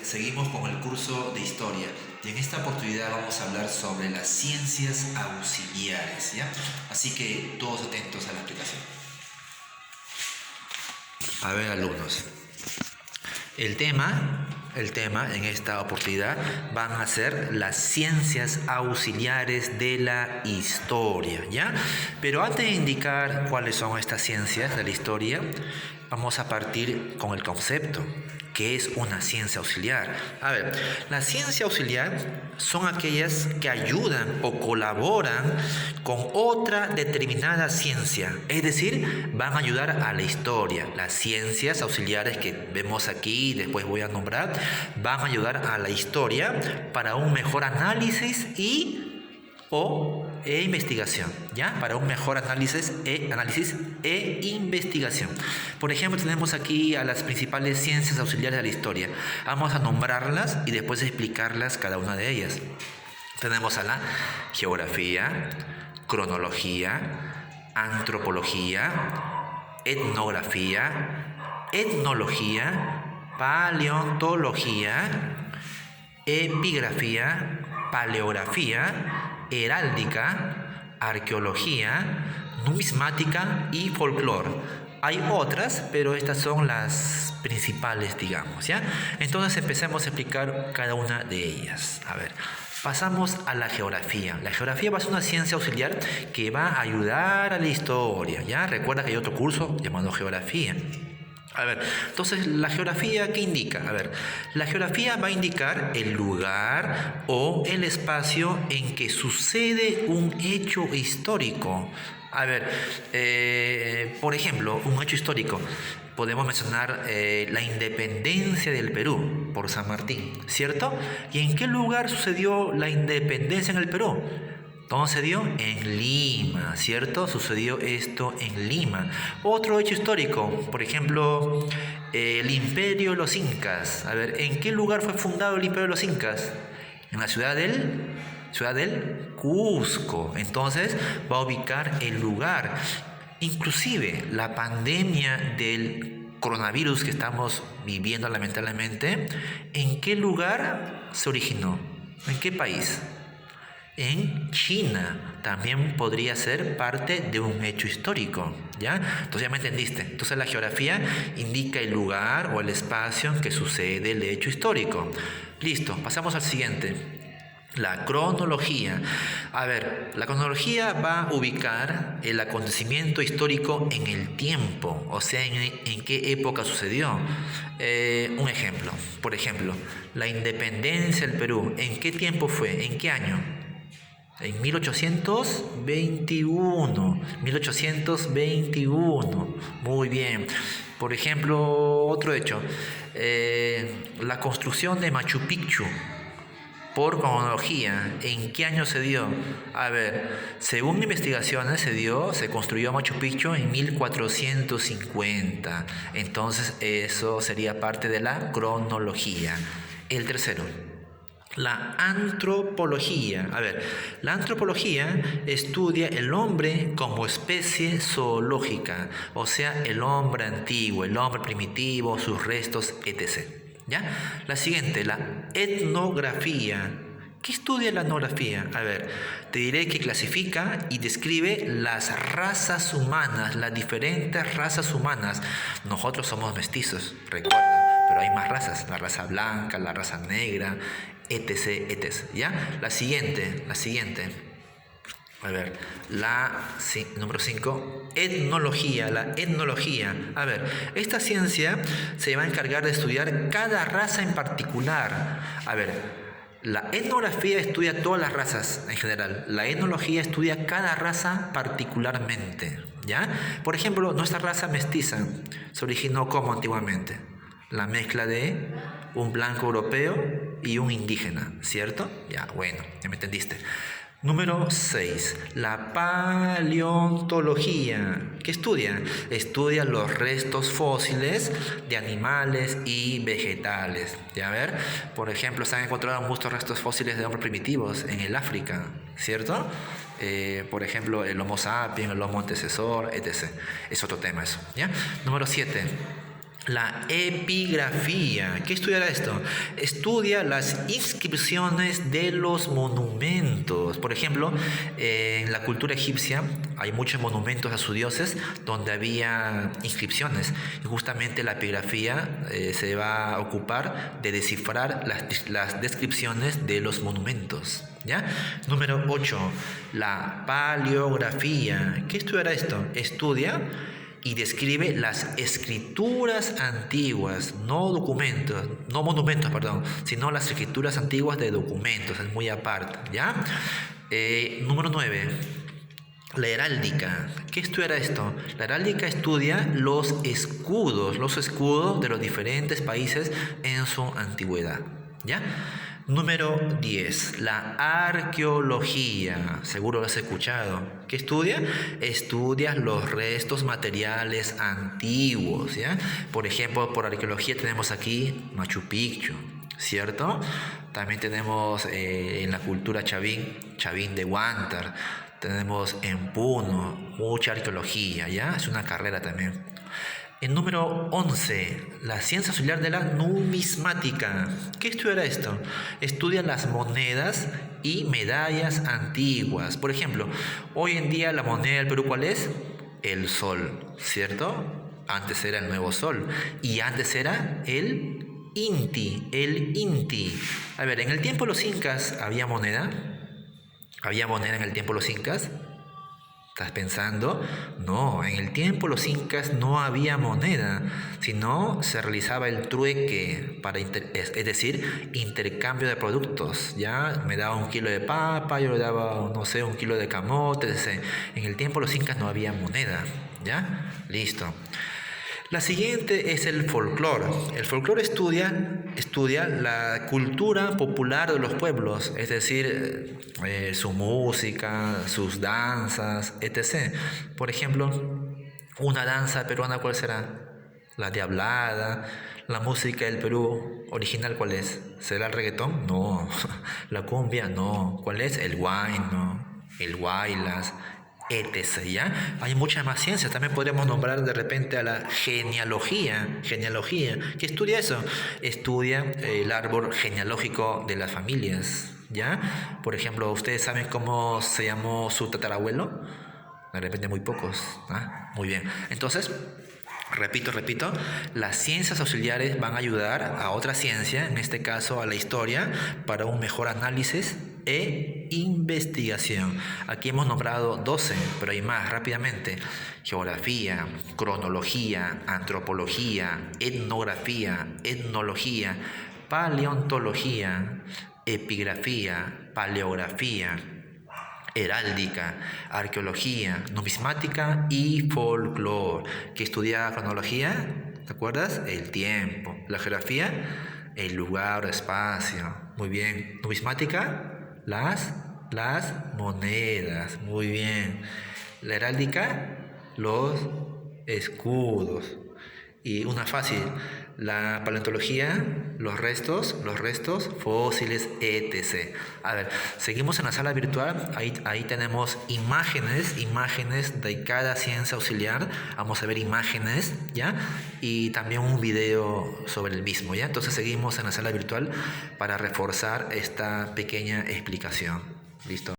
Seguimos con el curso de historia y en esta oportunidad vamos a hablar sobre las ciencias auxiliares, ¿ya? Así que todos atentos a la explicación. A ver, alumnos, el tema en esta oportunidad van a ser las ciencias auxiliares de la historia, ¿ya? Pero antes de indicar cuáles son estas ciencias de la historia, vamos a partir con el concepto. ¿Qué es una ciencia auxiliar? A ver, la ciencia auxiliar son aquellas que ayudan o colaboran con otra determinada ciencia, es decir, van a ayudar a la historia. Las ciencias auxiliares que vemos aquí y después voy a nombrar van a ayudar a la historia para un mejor análisis e investigación, ¿ya? Para un mejor análisis e investigación. Por ejemplo, tenemos aquí a las principales ciencias auxiliares de la historia. Vamos a nombrarlas y después explicarlas cada una de ellas. Tenemos a la geografía, cronología, antropología, etnografía, etnología, paleontología, epigrafía, paleografía, heráldica, arqueología, numismática y folclore. Hay otras, pero estas son las principales, digamos, ¿ya? Entonces empecemos a explicar cada una de ellas. A ver, pasamos a la geografía. La geografía va a ser una ciencia auxiliar que va a ayudar a la historia, ¿ya? Recuerda que hay otro curso llamado geografía. A ver, entonces, ¿la geografía qué indica? A ver, la geografía va a indicar el lugar o el espacio en que sucede un hecho histórico. A ver, por ejemplo, un hecho histórico. Podemos mencionar la independencia del Perú por San Martín, ¿cierto? ¿Y en qué lugar sucedió la independencia en el Perú? ¿Dónde se dio? En Lima, ¿cierto? Sucedió esto en Lima. Otro hecho histórico, por ejemplo, el Imperio de los Incas. A ver, ¿en qué lugar fue fundado el Imperio de los Incas? En la ciudad del Cusco. Entonces, va a ubicar el lugar. Inclusive, la pandemia del coronavirus que estamos viviendo lamentablemente, ¿en qué lugar se originó? ¿En qué país? En China. También podría ser parte de un hecho histórico, ¿ya? Entonces ya me entendiste. Entonces la geografía indica el lugar o el espacio en que sucede el hecho histórico. Listo, pasamos al siguiente. La cronología. A ver, la cronología va a ubicar el acontecimiento histórico en el tiempo, o sea, en qué época sucedió. Un ejemplo, por ejemplo, la independencia del Perú, ¿en qué tiempo fue? ¿En qué año? En 1821. Muy bien. Por ejemplo, otro hecho. La construcción de Machu Picchu. Por cronología, ¿en qué año se dio? A ver, según investigaciones se construyó Machu Picchu en 1450. Entonces eso sería parte de la cronología. El tercero. La antropología. A ver, la antropología estudia el hombre como especie zoológica, o sea, el hombre antiguo, el hombre primitivo, sus restos, etc. ¿Ya? La siguiente, la etnografía. ¿Qué estudia la etnografía? A ver, te diré que clasifica y describe las razas humanas, las diferentes razas humanas. Nosotros somos mestizos, recuerda. Pero hay más razas, la raza blanca, la raza negra, etc, etc, ¿ya? La siguiente. A ver, número 5, etnología, la etnología. A ver, esta ciencia se va a encargar de estudiar cada raza en particular. A ver, la etnografía estudia todas las razas en general. La etnología estudia cada raza particularmente, ¿ya? Por ejemplo, nuestra raza mestiza se originó como antiguamente. La mezcla de un blanco europeo y un indígena, ¿cierto? Ya, bueno, ya me entendiste. Número 6. La paleontología. ¿Qué estudia? Estudia los restos fósiles de animales y vegetales. ¿Ya ver? Por ejemplo, se han encontrado muchos restos fósiles de hombres primitivos en el África, ¿cierto? Por ejemplo, el Homo sapiens, el Homo antecesor, etc. Es otro tema eso, ¿ya? Número 7. La epigrafía. ¿Qué estudiará esto? Estudia las inscripciones de los monumentos. Por ejemplo, en la cultura egipcia hay muchos monumentos a sus dioses donde había inscripciones. Y justamente la epigrafía se va a ocupar de descifrar las descripciones de los monumentos. ¿Ya? Número 8. La paleografía. ¿Qué estudiará esto? Estudia y describe las escrituras antiguas, no documentos, no monumentos, perdón, sino las escrituras antiguas de documentos, es muy aparte, ¿ya? Número 9. La heráldica. ¿Qué estudia esto? La heráldica estudia los escudos de los diferentes países en su antigüedad, ¿ya? Número 10. La arqueología. Seguro lo has escuchado. ¿Qué estudia? Estudia los restos materiales antiguos, ¿ya? Por ejemplo, por arqueología tenemos aquí Machu Picchu, ¿cierto? También tenemos en la cultura Chavín de Huántar. Tenemos en Puno mucha arqueología, ¿ya? Es una carrera también. El número 11, la ciencia auxiliar de la numismática. ¿Qué estudia esto? Estudia las monedas y medallas antiguas. Por ejemplo, hoy en día la moneda del Perú, ¿cuál es? El sol, ¿cierto? Antes era el nuevo sol y antes era el inti. A ver, en el tiempo de los incas había moneda. ¿Había moneda en el tiempo de los incas? ¿Estás pensando? No, en el tiempo los incas no había moneda, sino se realizaba el trueque, es decir, intercambio de productos. Ya me daba 1 kilo de papa, yo le daba, no sé, 1 kilo de camote, etc. En el tiempo los incas no había moneda. ¿Ya? Listo. La siguiente es el folclore. El folclore estudia la cultura popular de los pueblos, es decir, su música, sus danzas, etc. Por ejemplo, una danza peruana, ¿cuál será? La diablada. La música del Perú original, ¿cuál es? ¿Será el reggaetón? No. La cumbia, no. ¿Cuál es? El huayno, el huaylas, etc. ¿Ya? Hay mucha más ciencia. También podríamos nombrar de repente a la genealogía. ¿Qué estudia eso? Estudia el árbol genealógico de las familias. ¿Ya? Por ejemplo, ¿ustedes saben cómo se llamó su tatarabuelo? De repente muy pocos. ¿Ah? Muy bien. Entonces, repito, las ciencias auxiliares van a ayudar a otra ciencia, en este caso a la historia, para un mejor análisis e investigación. Aquí hemos nombrado 12, pero hay más rápidamente. Geografía, cronología, antropología, etnografía, etnología, paleontología, epigrafía, paleografía, heráldica, arqueología, numismática y folclore. ¿Qué estudia cronología? ¿Te acuerdas? El tiempo. La geografía, el lugar, espacio. Muy bien. Numismática, las monedas. Muy bien. La heráldica, los escudos. Y una fácil, la paleontología, los restos fósiles, etc. A ver, seguimos en la sala virtual, ahí tenemos imágenes de cada ciencia auxiliar, vamos a ver imágenes, ¿ya? Y también un video sobre el mismo, ¿ya? Entonces seguimos en la sala virtual para reforzar esta pequeña explicación. ¿Listo?